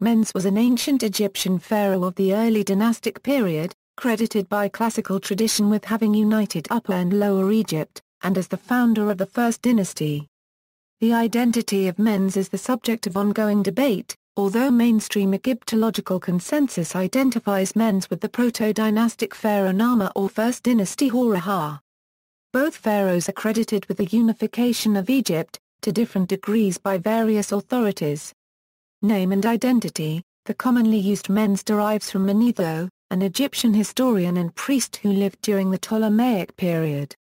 Mens was an ancient Egyptian pharaoh of the early dynastic period, credited by classical tradition with having united Upper and Lower Egypt, and as the founder of the first dynasty. The identity of Mens is the subject of ongoing debate, although mainstream Egyptological consensus identifies Mens with the protodynastic pharaoh Narmer or First Dynasty Hor-Aha. Both pharaohs are credited with the unification of Egypt, to different degrees by various authorities. Name and identity: the commonly used Mens derives from ʻmiːniːz, an Egyptian historian and priest who lived during the Ptolemaic period.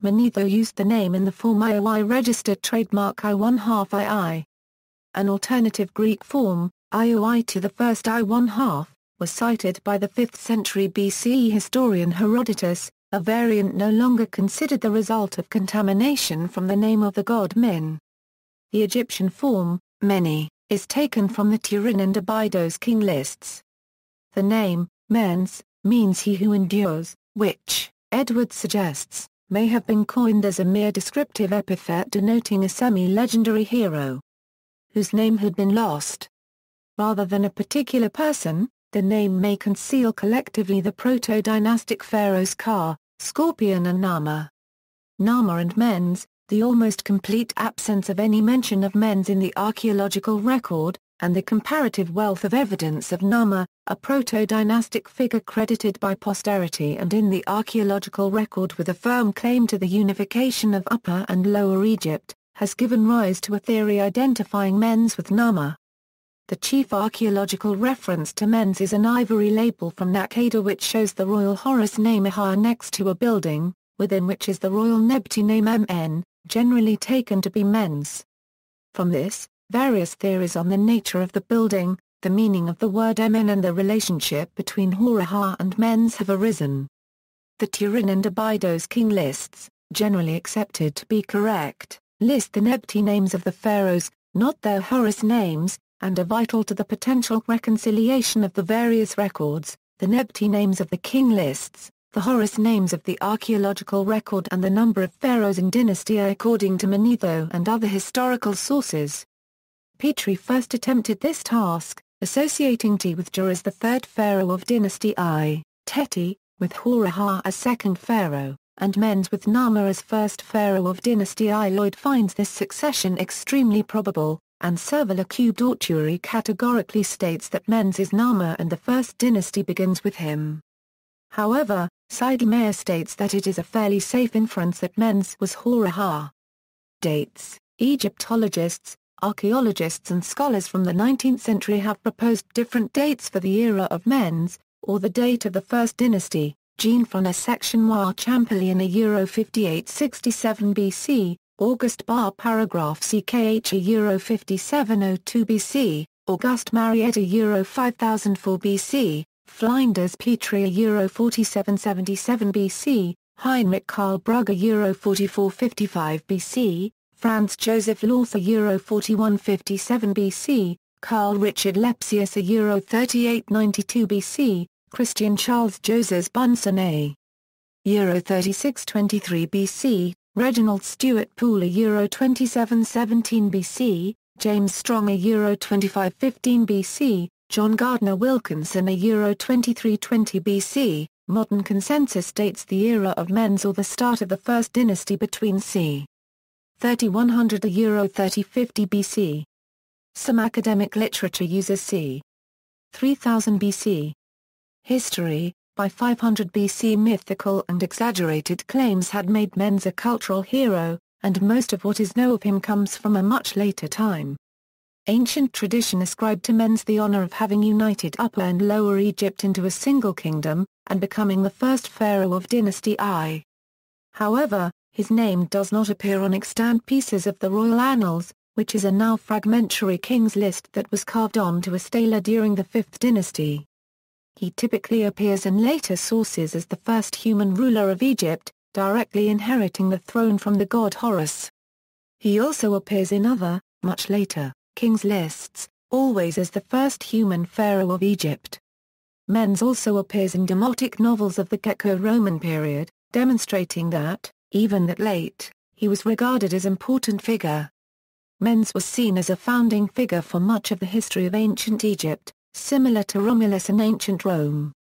ʻmiːniːz used the name in the form IOI registered trademark I1/2 II. An alternative Greek form, IOI to the first I1/2, was cited by the 5th century BCE historian Herodotus, a variant no longer considered the result of contamination from the name of the god Min. The Egyptian form, ʻmiːniːz, is taken from the Turin and Abydos king lists. The name, Mens, means he who endures, which, Edwards suggests, may have been coined as a mere descriptive epithet denoting a semi-legendary hero whose name had been lost. Rather than a particular person, the name may conceal collectively the proto-dynastic pharaohs Ka, Scorpion and Narmer. Narmer and Mens, the almost complete absence of any mention of Mens in the archaeological record, and the comparative wealth of evidence of Narmer, a proto-dynastic figure credited by posterity and in the archaeological record with a firm claim to the unification of Upper and Lower Egypt, has given rise to a theory identifying Mens with Narmer. The chief archaeological reference to Mens is an ivory label from Naqada which shows the royal Horus name ʻmiːniːz next to a building, within which is the royal Nebti name Mn, generally taken to be Mens. From this, various theories on the nature of the building, the meaning of the word Mn and the relationship between Hor-Aha and Mens have arisen. The Turin and Abydos king lists, generally accepted to be correct, list the Nebti names of the pharaohs, not their Horus names, and are vital to the potential reconciliation of the various records, the Nebti names of the king lists, the Horus names of the archaeological record and the number of pharaohs in Dynasty I according to ʻmiːniːz and other historical sources. Petrie first attempted this task, associating T with J as the third pharaoh of Dynasty I, Teti, with Hor-Aha as second pharaoh, and Mens with Narmer as first pharaoh of Dynasty I. Lloyd finds this succession extremely probable, and Servala Cubed Autuary categorically states that Mens is Narmer and the first dynasty begins with him. However, Seidelmeyer states that it is a fairly safe inference that Mens was Hor-Aha. Dates: Egyptologists, archaeologists and scholars from the 19th century have proposed different dates for the era of Mens, or the date of the first dynasty. Jean Fronner section Noir Champollion Euro 5867 BC, Auguste Barre paragraph CKH Euro 5702 BC, Auguste Marietta Euro 5004 BC, Flinders Petrie Euro 4777 BC, Heinrich Karl Brugger Euro 4455 BC, Franz Joseph Lorther Euro 4157 BC, Carl Richard Lepsius Euro 3892 BC, Christian Charles Joseph Bunsen A. Euro 3623 BC, Reginald Stewart Poole Euro 2717 BC, James Strong Euro 2515 BC, John Gardner Wilkinson Euro 2320 BC. Modern consensus dates the era of Mens or the start of the first dynasty between c. 3100 Euro 3050 BC. Some academic literature uses c. 3000 BC. History: by 500 BC mythical and exaggerated claims had made Mens a cultural hero, and most of what is known of him comes from a much later time. Ancient tradition ascribed to Mens the honor of having united Upper and Lower Egypt into a single kingdom, and becoming the first pharaoh of Dynasty I. However, his name does not appear on extant pieces of the royal annals, which is a now fragmentary king's list that was carved onto a stela during the 5th dynasty. He typically appears in later sources as the first human ruler of Egypt, directly inheriting the throne from the god Horus. He also appears in other, much later, kings' lists, always as the first human pharaoh of Egypt. Mens also appears in demotic novels of the Greco-Roman period, demonstrating that, even that late, he was regarded as an important figure. Mens was seen as a founding figure for much of the history of ancient Egypt, similar to Romulus in ancient Rome.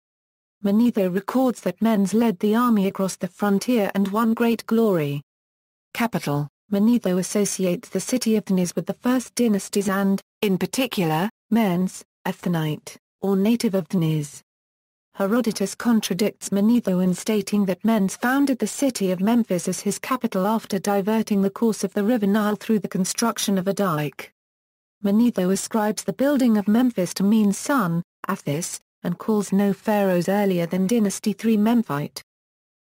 Manetho records that Mens led the army across the frontier and won great glory. Capital: Manetho associates the city of ʻmiːniːz with the first dynasties and, in particular, Mens, a Thanite, or native of ʻmiːniːz. Herodotus contradicts Manetho in stating that Mens founded the city of Memphis as his capital after diverting the course of the river Nile through the construction of a dike. Manetho ascribes the building of Memphis to Menes' son, Athis, and calls no pharaohs earlier than Dynasty III Memphite.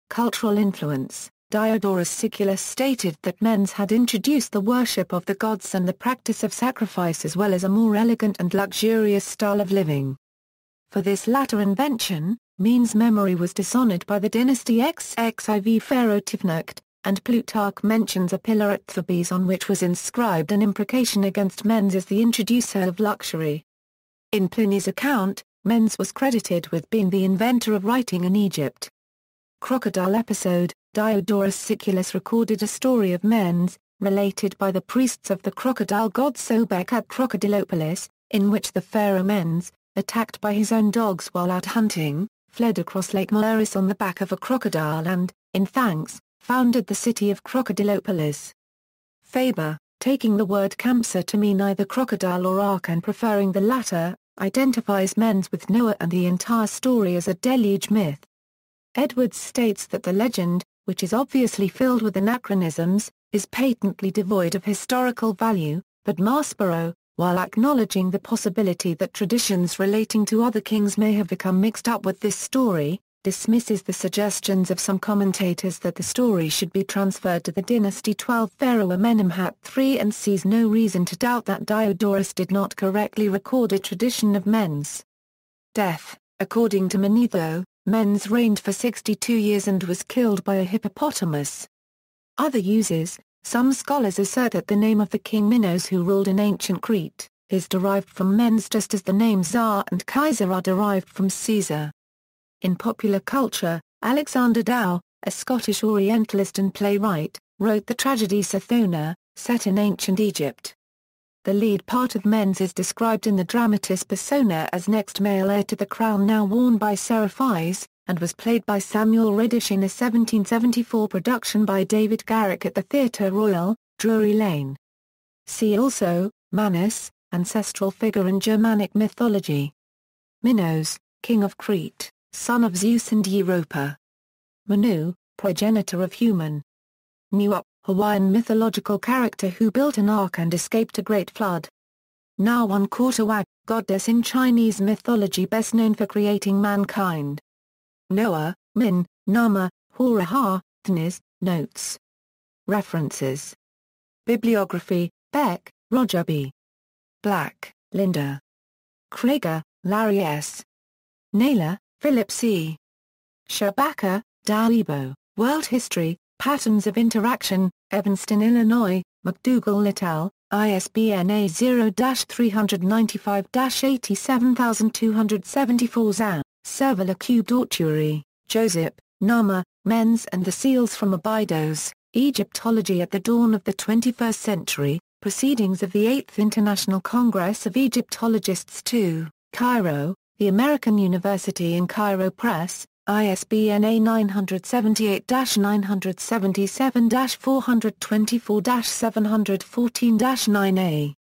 Cultural influence: Diodorus Siculus stated that Mens had introduced the worship of the gods and the practice of sacrifice as well as a more elegant and luxurious style of living. For this latter invention, Menes' memory was dishonored by the Dynasty XXIV pharaoh Tifnakht, and Plutarch mentions a pillar at Thebes on which was inscribed an imprecation against Mens as the introducer of luxury. In Pliny's account, Mens was credited with being the inventor of writing in Egypt. Crocodile episode: Diodorus Siculus recorded a story of Mens, related by the priests of the crocodile god Sobek at Crocodilopolis, in which the pharaoh Mens, attacked by his own dogs while out hunting, fled across Lake Moeris on the back of a crocodile and, in thanks, founded the city of Crocodilopolis. Faber, taking the word Kamsa to mean either crocodile or ark and preferring the latter, identifies Mens with Noah and the entire story as a deluge myth. Edwards states that the legend, which is obviously filled with anachronisms, is patently devoid of historical value, but Maspero, while acknowledging the possibility that traditions relating to other kings may have become mixed up with this story, dismisses the suggestions of some commentators that the story should be transferred to the Dynasty XII pharaoh Amenemhat III and sees no reason to doubt that Diodorus did not correctly record a tradition of Mens. Death: according to Manetho, Mens reigned for 62 years and was killed by a hippopotamus. Other uses: some scholars assert that the name of the king Minos who ruled in ancient Crete, is derived from Mens just as the names Tsar and Kaiser are derived from Caesar. In popular culture, Alexander Dow, a Scottish Orientalist and playwright, wrote the tragedy Sithona, set in ancient Egypt. The lead part of Mens is described in the dramatis persona as next male heir to the crown now worn by Seraphies, and was played by Samuel Reddish in a 1774 production by David Garrick at the Theatre Royal, Drury Lane. See also, Manes, ancestral figure in Germanic mythology. Minos, king of Crete, son of Zeus and Europa. Manu, progenitor of human. Nuop, Hawaiian mythological character who built an ark and escaped a great flood. Nawan-Kortawag, goddess in Chinese mythology best known for creating mankind. Noah, Min, Narmer, Hor-Aha, ʻmiːniːz, Notes. References. Bibliography: Beck, Roger B. Black, Linda. Krieger, Larry S. Naylor, Philip C. Shabaka, Daibo, World History, Patterns of Interaction, Evanston, Illinois, McDougall et al., ISBN A0-395-87274 Zan, Cervela Q. Dorturi, Joseph, Narmer, Mens and the Seals from Abydos, Egyptology at the Dawn of the 21st Century, Proceedings of the 8th International Congress of Egyptologists II, Cairo, The American University in Cairo Press, ISBN A978-977-424-714-9A.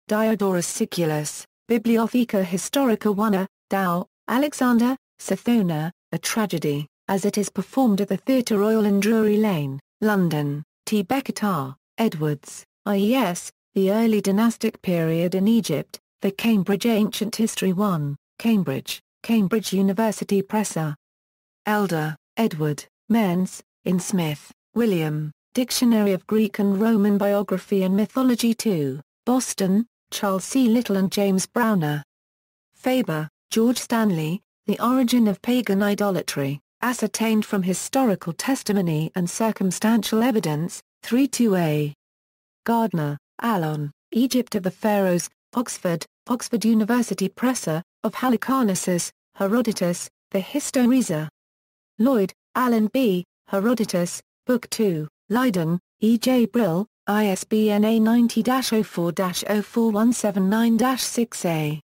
Diodorus Siculus, Bibliotheca Historica I, Dow, Alexander, Sithona, A Tragedy, as it is performed at the Theatre Royal in Drury Lane, London, T. Beckett R., Edwards, IES, The Early Dynastic Period in Egypt, The Cambridge Ancient History 1, Cambridge, Cambridge University Press. Elder, Edward, Mens, in Smith, William, Dictionary of Greek and Roman Biography and Mythology 2, Boston, Charles C. Little and James Browner. Faber, George Stanley, The Origin of Pagan Idolatry, Ascertained from Historical Testimony and Circumstantial Evidence, 32a. Gardner, Alon, Egypt of the Pharaohs, Oxford, Oxford University Press. Of Halicarnassus, Herodotus, The Historia. Lloyd, Alan B., Herodotus, Book 2, Leiden, E. J. Brill, ISBN A90-04-04179-6A.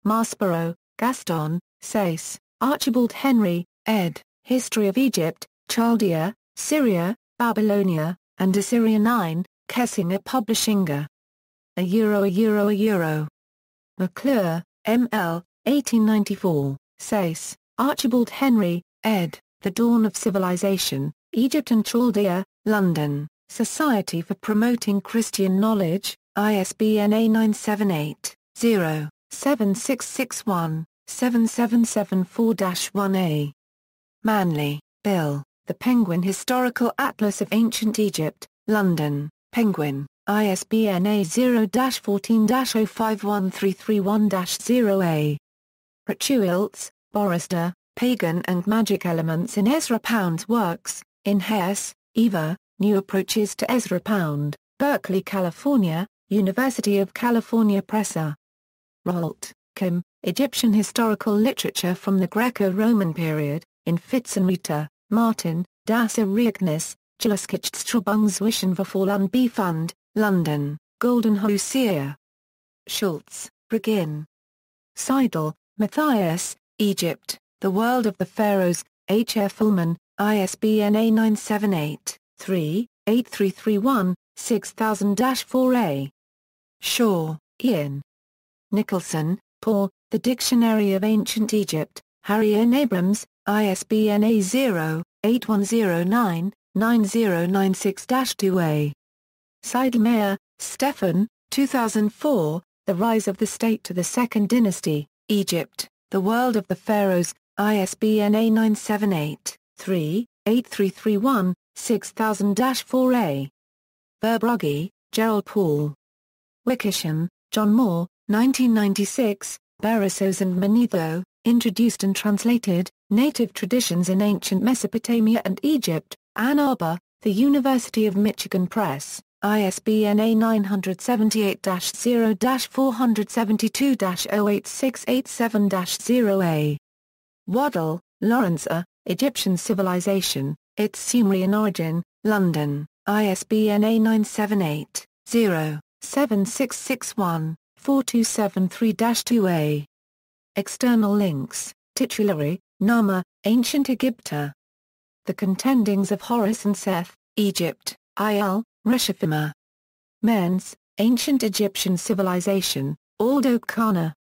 Maspero, Gaston, Sayce, Archibald Henry, ed., History of Egypt, Chaldea, Syria, Babylonia, and Assyria 9, Kessinger Publishing. €. McClure, M.L., 1894, Sayce, Archibald Henry, ed., The Dawn of Civilization, Egypt and Chaldea, London, Society for Promoting Christian Knowledge, ISBN A978-0-7661, 7774-1A. Manley, Bill, The Penguin Historical Atlas of Ancient Egypt, London, Penguin, ISBN A0-14-051331-0A. Rituals, Borister, Pagan and Magic Elements in Ezra Pound's Works, in Hesse, Eva, New Approaches to Ezra Pound, Berkeley, California, University of California Press. Rolt, Kim, Egyptian Historical Literature from the Greco-Roman Period, in Fitzen-Rita, Martin, Das Ereignis, Geschichtstrubungswischen Befund, London, Golden Hosea. Schultz, Regin. Seidel, Matthias, Egypt, The World of the Pharaohs, H. F. Ullman, ISBN A978-3-8331, 6000-4A. Shaw, Ian. Nicholson, Paul, The Dictionary of Ancient Egypt, Harry N. Abrams, ISBN A0-8109-9096-2A. Seidelmeyer, Stefan, 2004, The Rise of the State to the Second Dynasty, Egypt, The World of the Pharaohs, ISBN A978-3-8331, 6000-4A. Verbrugge, Gerald Paul. Wickersham, John Moore, 1996, Pharaohs and ʻmiːniːz, Introduced and Translated, Native Traditions in Ancient Mesopotamia and Egypt, Ann Arbor, The University of Michigan Press, ISBN A978-0-472-08687-0A. Waddell, Lawrence A., Egyptian Civilization, Its Sumerian Origin, London, ISBN A978-0-7661-4273-2A. External links, Titulary, Narmer, Ancient Egypta. The Contendings of Horus and Seth, Egypt, IL, Reshafima. Mήνης, Ancient Egyptian Civilization, Aldo Kana.